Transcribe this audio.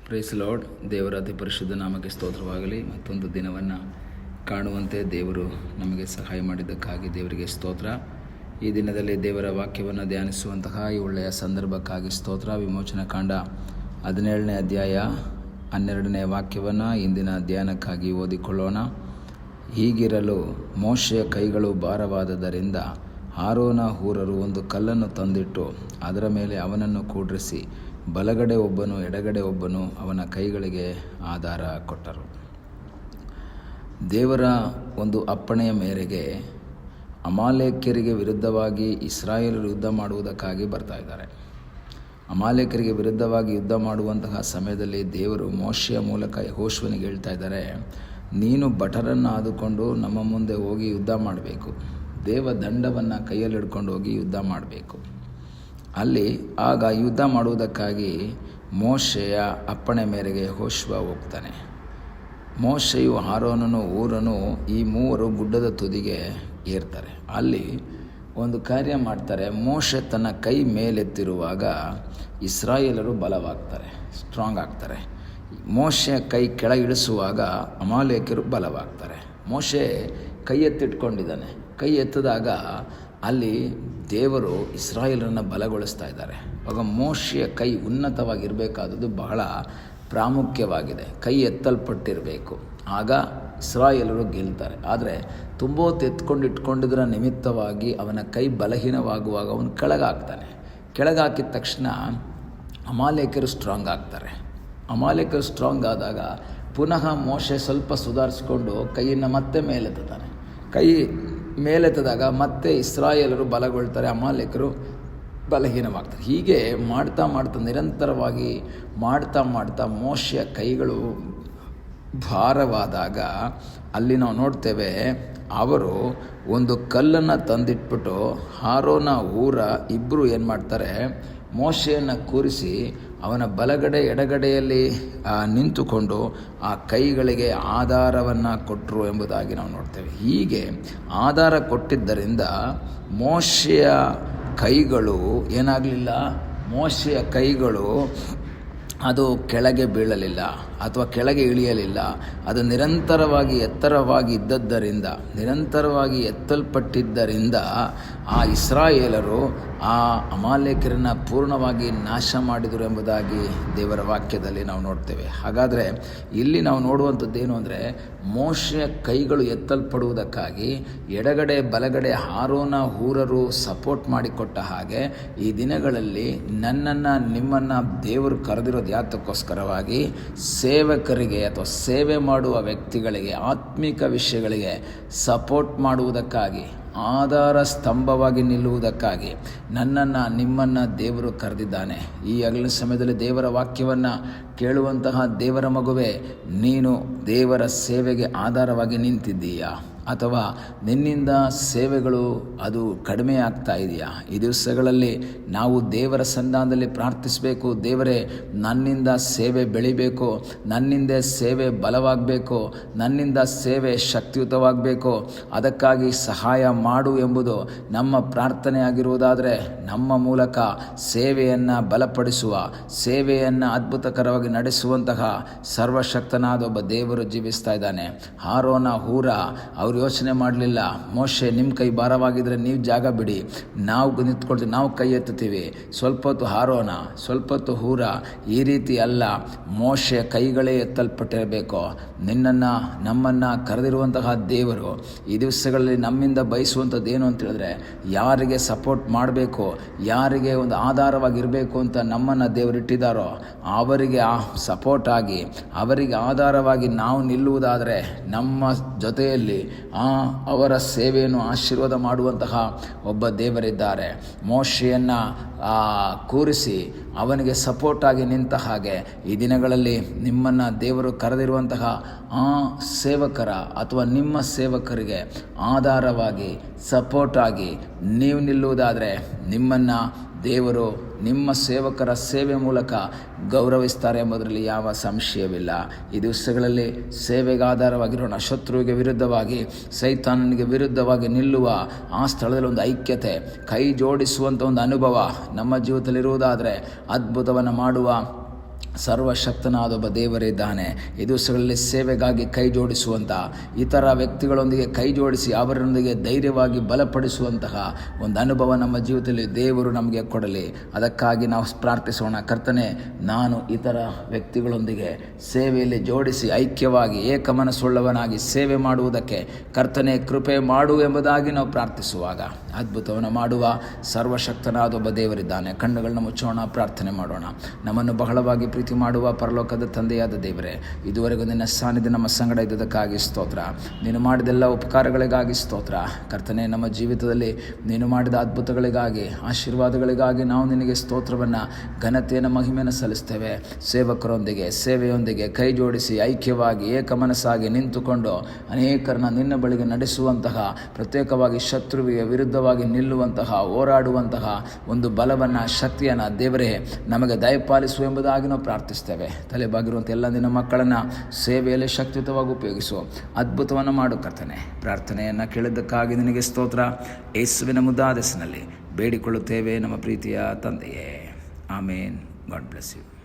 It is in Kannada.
Price lord. ದೇವರ ಅತಿ ಪರಿಶುದ್ಧ ನಾಮಕ್ಕೆ ಸ್ತೋತ್ರವಾಗಲಿ. ಮತ್ತೊಂದು ದಿನವನ್ನು ಕಾಣುವಂತೆ ದೇವರು ನಮಗೆ ಸಹಾಯ ಮಾಡಿದ್ದಕ್ಕಾಗಿ ದೇವರಿಗೆ ಸ್ತೋತ್ರ. ಈ ದಿನದಲ್ಲಿ ದೇವರ ವಾಕ್ಯವನ್ನು ಧ್ಯಾನಿಸುವಂತಹ ಈ ಒಳ್ಳೆಯ ಸಂದರ್ಭಕ್ಕಾಗಿ ಸ್ತೋತ್ರ. ವಿಮೋಚನಾ ಕಾಂಡ 17ನೇ ಅಧ್ಯಾಯ 12ನೇ ವಾಕ್ಯವನ್ನು ಇಂದಿನ ಧ್ಯಾನಕ್ಕಾಗಿ ಓದಿಕೊಳ್ಳೋಣ. ಹೀಗಿರಲು ಮೋಶೆಯ ಕೈಗಳು ಭಾರವಾದದರಿಂದ ಆರೋನ ಹೂರರು ಒಂದು ಕಲ್ಲನ್ನು ತಂದಿಟ್ಟು ಅದರ ಮೇಲೆ ಅವನನ್ನು ಕೂಡ್ರಿಸಿ ಬಲಗಡೆ ಒಬ್ಬನು ಎಡಗಡೆ ಒಬ್ಬನು ಅವನ ಕೈಗಳಿಗೆ ಆಧಾರ ಕೊಟ್ಟರು. ದೇವರ ಒಂದು ಅಪ್ಪಣೆಯ ಮೇರೆಗೆ ಅಮಾಲೇಕ್ಯರಿಗೆ ವಿರುದ್ಧವಾಗಿ ಇಸ್ರಾಯೇಲರು ಯುದ್ಧ ಮಾಡುವುದಕ್ಕಾಗಿ ಬರ್ತಾ ಇದ್ದಾರೆ. ಅಮಾಲೇಕ್ಯರಿಗೆ ವಿರುದ್ಧವಾಗಿ ಯುದ್ಧ ಮಾಡುವಂತಹ ಸಮಯದಲ್ಲಿ ದೇವರು ಮೋಶೆಯ ಮೂಲಕ ಯೆಹೋಶುವನಿಗೆ ಹೇಳ್ತಾ ಇದ್ದಾರೆ, ನೀನು ಭಟರನ್ನು ಆದುಕೊಂಡು ನಮ್ಮ ಮುಂದೆ ಹೋಗಿ ಯುದ್ಧ ಮಾಡಬೇಕು. ದೇವ ದಂಡವನ್ನು ಕೈಯಲ್ಲಿ ಹಿಡ್ಕೊಂಡು ಹೋಗಿ ಯುದ್ಧ ಮಾಡಬೇಕು. ಆಗ ಯುದ್ಧ ಮಾಡುವುದಕ್ಕಾಗಿ ಮೋಶೆಯ ಅಪ್ಪಣೆ ಮೇರೆಗೆ ಯೆಹೋಶುವ ಹೋಗ್ತಾನೆ. ಮೋಶೆಯು ಆರೋನನು ಊರನು ಈ ಮೂವರು ಗುಡ್ಡದ ತುದಿಗೆ ಏರ್ತಾರೆ. ಅಲ್ಲಿ ಒಂದು ಕಾರ್ಯ ಮಾಡ್ತಾರೆ. ಮೋಶೆ ತನ್ನ ಕೈ ಮೇಲೆತ್ತಿರುವಾಗ ಇಸ್ರಾಯೇಲರು ಬಲವಾಗ್ತಾರೆ, ಸ್ಟ್ರಾಂಗ್ ಆಗ್ತಾರೆ. ಮೋಶೆಯ ಕೈ ಕೆಳಗಿಳಿಸುವಾಗ ಅಮಾಲೇಕ್ಯರು ಬಲವಾಗ್ತಾರೆ. ಮೋಶೆ ಕೈ ಎತ್ತಿಟ್ಕೊಂಡಿದ್ದಾನೆ. ಕೈ ಎತ್ತಿದಾಗ ಅಲ್ಲಿ ದೇವರು ಇಸ್ರಾಯೇಲರನ್ನು ಬಲಗೊಳಿಸ್ತಾ ಇದ್ದಾರೆ. ಆಗ ಮೋಶೆಯ ಕೈ ಉನ್ನತವಾಗಿರಬೇಕಾದದ್ದು ಬಹಳ ಪ್ರಾಮುಖ್ಯವಾಗಿದೆ. ಕೈ ಎತ್ತಲ್ಪಟ್ಟಿರಬೇಕು, ಆಗ ಇಸ್ರಾಯೇಲರು ಗೆಲ್ತಾರೆ. ಆದರೆ ತುಂಬ ಹೊತ್ತು ಇಟ್ಕೊಂಡಿದ್ದರ ನಿಮಿತ್ತವಾಗಿ ಅವನ ಕೈ ಬಲಹೀನವಾಗುವಾಗ ಅವನು ಕೆಳಗಾಗ್ತಾನೆ. ಕೆಳಗಾಕಿದ ತಕ್ಷಣ ಅಮಾಲೇಕ್ಯರು ಸ್ಟ್ರಾಂಗ್ ಆಗ್ತಾರೆ. ಅಮಾಲೇಕ್ಯರು ಸ್ಟ್ರಾಂಗ್ ಆದಾಗ ಪುನಃ ಮೋಶೆ ಸ್ವಲ್ಪ ಸುಧಾರಿಸ್ಕೊಂಡು ಕೈಯನ್ನು ಮತ್ತೆ ಮೇಲೆತ್ತಾನೆ. ಕೈ ಮೇಲೆತ್ತದಾಗ ಮತ್ತೆ ಇಸ್ರಾಯೇಲರು ಬಲಗೊಳ್ತಾರೆ, ಅಮಾಲೇಕರು ಬಲಹೀನವಾಗ್ತಾರೆ. ಹೀಗೆ ಮಾಡ್ತಾ ನಿರಂತರವಾಗಿ ಮಾಡ್ತಾ ಮೋಶೆಯ ಕೈಗಳು ಭಾರವಾದಾಗ ಅಲ್ಲಿ ನಾವು ನೋಡ್ತೇವೆ, ಅವರು ಒಂದು ಕಲ್ಲನ್ನು ತಂದಿಟ್ಬಿಟ್ಟು ಆರೋನ ಊರ ಇಬ್ಬರು ಏನು ಮಾಡ್ತಾರೆ, ಮೋಶೆಯನ್ನು ಕೂರಿಸಿ ಅವನ ಬಲಗಡೆ ಎಡಗಡೆಯಲ್ಲಿ ನಿಂತುಕೊಂಡು ಆ ಕೈಗಳಿಗೆ ಆಧಾರವನ್ನು ಕೊಟ್ಟರು ಎಂಬುದಾಗಿ ನಾವು ನೋಡ್ತೇವೆ. ಹೀಗೆ ಆಧಾರ ಕೊಟ್ಟಿದ್ದರಿಂದ ಮೋಶೆಯ ಕೈಗಳು ಏನಾಗಲಿಲ್ಲ, ಮೋಶೆಯ ಕೈಗಳು ಅದು ಕೆಳಗೆ ಬೀಳಲಿಲ್ಲ ಅಥವಾ ಕೆಳಗೆ ಇಳಿಯಲಿಲ್ಲ. ಅದು ನಿರಂತರವಾಗಿ ಎತ್ತರವಾಗಿ ಇದ್ದದ್ದರಿಂದ, ನಿರಂತರವಾಗಿ ಎತ್ತಲ್ಪಟ್ಟಿದ್ದರಿಂದ ಆ ಇಸ್ರಾಯೇಲರು ಆ ಅಮಾಲೇಕ್ಯರನ್ನು ಪೂರ್ಣವಾಗಿ ನಾಶ ಮಾಡಿದರು ಎಂಬುದಾಗಿ ದೇವರ ವಾಕ್ಯದಲ್ಲಿ ನಾವು ನೋಡ್ತೇವೆ. ಹಾಗಾದರೆ ಇಲ್ಲಿ ನಾವು ನೋಡುವಂಥದ್ದೇನು ಅಂದರೆ, ಮೋಶೆಯ ಕೈಗಳು ಎತ್ತಲ್ಪಡುವುದಕ್ಕಾಗಿ ಎಡಗಡೆ ಬಲಗಡೆ ಆರೋನ ಹೂರರು ಸಪೋರ್ಟ್ ಮಾಡಿಕೊಟ್ಟ ಹಾಗೆ ಈ ದಿನಗಳಲ್ಲಿ ನನ್ನನ್ನು ನಿಮ್ಮನ್ನು ದೇವರು ಕರೆದಿರೋದು ಯಾತಕ್ಕೋಸ್ಕರವಾಗಿ ಸೇವಕರಿಗೆ ಅಥವಾ ಸೇವೆ ಮಾಡುವ ವ್ಯಕ್ತಿಗಳಿಗೆ ಆತ್ಮಿಕ ವಿಷಯಗಳಿಗೆ ಸಪೋರ್ಟ್ ಮಾಡುವುದಕ್ಕಾಗಿ, ಆಧಾರ ಸ್ತಂಭವಾಗಿ ನಿಲ್ಲುವುದಕ್ಕಾಗಿ ನನ್ನನ್ನು ನಿಮ್ಮನ್ನು ದೇವರು ಕರೆದಿದ್ದಾನೆ. ಈ ಹಗಲಿನ ಸಮಯದಲ್ಲಿ ದೇವರ ವಾಕ್ಯವನ್ನು ಕೇಳುವಂತಹ ದೇವರ ಮಗುವೆ, ನೀನು ದೇವರ ಸೇವೆಗೆ ಆಧಾರವಾಗಿ ನಿಂತಿದ್ದೀಯಾ ಅಥವಾ ನಿನ್ನಿಂದ ಸೇವೆಗಳು ಅದು ಕಡಿಮೆ ಆಗ್ತಾ ಇದೆಯಾ? ಈ ದಿವಸಗಳಲ್ಲಿ ನಾವು ದೇವರ ಸನ್ನಿಧಾನದಲ್ಲಿ ಪ್ರಾರ್ಥಿಸಬೇಕು. ದೇವರೇ, ನನ್ನಿಂದ ಸೇವೆ ಬೆಳಿಬೇಕು, ನನ್ನಿಂದ ಸೇವೆ ಬಲವಾಗಬೇಕು, ನನ್ನಿಂದ ಸೇವೆ ಶಕ್ತಿಯುತವಾಗಬೇಕು, ಅದಕ್ಕಾಗಿ ಸಹಾಯ ಮಾಡು ಎಂಬುದು ನಮ್ಮ ಪ್ರಾರ್ಥನೆ ಆಗಿರುವುದಾದರೆ, ನಮ್ಮ ಮೂಲಕ ಸೇವೆಯನ್ನು ಬಲಪಡಿಸುವ, ಸೇವೆಯನ್ನು ಅದ್ಭುತಕರವಾಗಿ ನಡೆಸುವಂತಹ ಸರ್ವಶಕ್ತನಾದ ಒಬ್ಬ ದೇವರು ಜೀವಿಸ್ತಾ ಇದ್ದಾನೆ. ಆರೋನ ಹೂರ ಅವರು ಯೋಚನೆ ಮಾಡಲಿಲ್ಲ, ಮೋಶೆ ನಿಮ್ಮ ಕೈ ಭಾರವಾಗಿದ್ದರೆ ನೀವು ಜಾಗ ಬಿಡಿ, ನಾವು ನಿಂತ್ಕೊಳ್ತೀವಿ, ನಾವು ಕೈ ಎತ್ತುತ್ತೀವಿ, ಸ್ವಲ್ಪ ಹೊತ್ತು ಆರೋನ, ಸ್ವಲ್ಪ ಹೊತ್ತು ಹೂರ. ಈ ರೀತಿ ಅಲ್ಲ, ಮೋಶೆ ಕೈಗಳೇ ಎತ್ತಲ್ಪಟ್ಟಿರಬೇಕು. ನಿನ್ನನ್ನು ನಮ್ಮನ್ನು ಕರೆದಿರುವಂತಹ ದೇವರು ಈ ದಿವಸಗಳಲ್ಲಿ ನಮ್ಮಿಂದ ಬಯಸುವಂಥದ್ದು ಏನು ಅಂತ ಹೇಳಿದ್ರೆ, ಯಾರಿಗೆ ಸಪೋರ್ಟ್ ಮಾಡಬೇಕು, ಯಾರಿಗೆ ಒಂದು ಆಧಾರವಾಗಿರಬೇಕು ಅಂತ ನಮ್ಮನ್ನು ದೇವರು ಇಟ್ಟಿದ್ದಾರೋ ಅವರಿಗೆ ಸಪೋರ್ಟ್ ಆಗಿ, ಅವರಿಗೆ ಆಧಾರವಾಗಿ ನಾವು ನಿಲ್ಲುವುದಾದರೆ ನಮ್ಮ ಜೊತೆಯಲ್ಲಿ ಅವರ ಸೇವೆಯನ್ನು ಆಶೀರ್ವಾದ ಮಾಡುವಂತಹ ಒಬ್ಬ ದೇವರಿದ್ದಾರೆ. ಮೋಶೆಯನ್ನು ಕೂರಿಸಿ ಅವನಿಗೆ ಸಪೋರ್ಟಾಗಿ ನಿಂತ ಹಾಗೆ ಈ ದಿನಗಳಲ್ಲಿ ನಿಮ್ಮನ್ನು ದೇವರು ಕರೆದಿರುವಂತಹ ಆ ಸೇವಕರ ಅಥವಾ ನಿಮ್ಮ ಸೇವಕರಿಗೆ ಆಧಾರವಾಗಿ ಸಪೋರ್ಟಾಗಿ ನೀವು ನಿಲ್ಲುವುದಾದರೆ ನಿಮ್ಮನ್ನು ದೇವರು ನಿಮ್ಮ ಸೇವಕರ ಸೇವೆ ಮೂಲಕ ಗೌರವಿಸ್ತಾರೆ ಎಂಬುದರಲ್ಲಿ ಯಾವ ಸಂಶಯವಿಲ್ಲ. ಈ ದಿವಸಗಳಲ್ಲಿ ಸೇವೆಗೆ ಆಧಾರವಾಗಿರೋಣ. ಶತ್ರುವಿಗೆ ವಿರುದ್ಧವಾಗಿ, ಸೈತಾನನಿಗೆ ವಿರುದ್ಧವಾಗಿ ನಿಲ್ಲುವ ಆ ಸ್ಥಳದಲ್ಲಿ ಒಂದು ಐಕ್ಯತೆ, ಕೈ ಜೋಡಿಸುವಂಥ ಒಂದು ಅನುಭವ ನಮ್ಮ ಜೀವಿತದಲ್ಲಿರುವುದಾದರೆ ಅದ್ಭುತವನ್ನು ಮಾಡುವ ಸರ್ವಶಕ್ತನಾದ ಒಬ್ಬ ದೇವರಿದ್ದಾನೆ. ಈ ದಿವಸಗಳಲ್ಲಿ ಸೇವೆಗಾಗಿ ಕೈ ಜೋಡಿಸುವಂಥ, ಇತರ ವ್ಯಕ್ತಿಗಳೊಂದಿಗೆ ಕೈ ಜೋಡಿಸಿ ಅವರೊಂದಿಗೆ ಧೈರ್ಯವಾಗಿ ಬಲಪಡಿಸುವಂತಹ ಒಂದು ಅನುಭವ ನಮ್ಮ ಜೀವಿತದಲ್ಲಿ ದೇವರು ನಮಗೆ ಕೊಡಲಿ. ಅದಕ್ಕಾಗಿ ನಾವು ಪ್ರಾರ್ಥಿಸೋಣ. ಕರ್ತನೆ, ನಾನು ಇತರ ವ್ಯಕ್ತಿಗಳೊಂದಿಗೆ ಸೇವೆಯಲ್ಲಿ ಜೋಡಿಸಿ ಐಕ್ಯವಾಗಿ ಏಕಮನಸ್ಸುಳ್ಳವನಾಗಿ ಸೇವೆ ಮಾಡುವುದಕ್ಕೆ ಕರ್ತನೆ ಕೃಪೆ ಮಾಡು ಎಂಬುದಾಗಿ ನಾವು ಪ್ರಾರ್ಥಿಸುವಾಗ ಅದ್ಭುತವನ್ನು ಮಾಡುವ ಸರ್ವಶಕ್ತನಾದ ಒಬ್ಬ ದೇವರಿದ್ದಾನೆ. ಕಣ್ಣುಗಳನ್ನ ಮುಚ್ಚೋಣ, ಪ್ರಾರ್ಥನೆ ಮಾಡೋಣ. ನಮ್ಮನ್ನು ಬಹಳವಾಗಿ ಪ್ರೀತಿ ಮಾಡುವ ಪರಲೋಕದ ತಂದೆಯಾದ ದೇವರೇ, ಇದುವರೆಗೂ ನಿನ್ನ ಸಾನ್ನಿಧ್ಯ ನಮ್ಮ ಸಂಗಡ ಇದ್ದುದಕ್ಕಾಗಿ ಸ್ತೋತ್ರ. ನೀನು ಮಾಡಿದೆಲ್ಲ ಉಪಕಾರಗಳಿಗಾಗಿ ಸ್ತೋತ್ರ. ಕರ್ತನೆ, ನಮ್ಮ ಜೀವಿತದಲ್ಲಿ ನೀನು ಮಾಡಿದ ಅದ್ಭುತಗಳಿಗಾಗಿ, ಆಶೀರ್ವಾದಗಳಿಗಾಗಿ ನಾವು ನಿನಗೆ ಸ್ತೋತ್ರವನ್ನು, ಘನತೆಯನ್ನು, ಮಹಿಮೆಯನ್ನು ಸಲ್ಲಿಸ್ತೇವೆ. ಸೇವಕರೊಂದಿಗೆ ಸೇವೆಯೊಂದಿಗೆ ಕೈ ಜೋಡಿಸಿ ಐಕ್ಯವಾಗಿ ಏಕಮನಸ್ಸಾಗಿ ನಿಂತುಕೊಂಡು ಅನೇಕರನ್ನ ನಿನ್ನ ಬಳಿಗೆ ನಡೆಸುವಂತಹ, ಪ್ರತ್ಯೇಕವಾಗಿ ಶತ್ರುವಿಗೆ ವಿರುದ್ಧವಾಗಿ ನಿಲ್ಲುವಂತಹ, ಹೋರಾಡುವಂತಹ ಒಂದು ಬಲವನ್ನು, ಶಕ್ತಿಯನ್ನು ದೇವರೇ ನಮಗೆ ದಯಪಾಲಿಸು ಎಂಬುದಾಗಿ ನಾವು ಪ್ರಾರ್ಥಿಸ್ತೇವೆ. ತಲೆಬಾಗಿರುವಂಥ ಎಲ್ಲ ನಿನ್ನ ಮಕ್ಕಳನ್ನು ಸೇವೆಯಲ್ಲಿ ಶಕ್ತಿಯುತವಾಗಿ ಉಪಯೋಗಿಸು. ಅದ್ಭುತವನ್ನು ಮಾಡು ಕರ್ತನೆ. ಪ್ರಾರ್ಥನೆಯನ್ನು ಕೇಳಿದ್ದಕ್ಕಾಗಿ ನಿನಗೆ ಸ್ತೋತ್ರ. ಯೇಸುವಿನ ಮುದ್ದಾದ ಹೆಸರಿನಲ್ಲಿ ಬೇಡಿಕೊಳ್ಳುತ್ತೇವೆ ನಮ್ಮ ಪ್ರೀತಿಯ ತಂದೆಯೇ. ಆಮೇನ್. God bless you.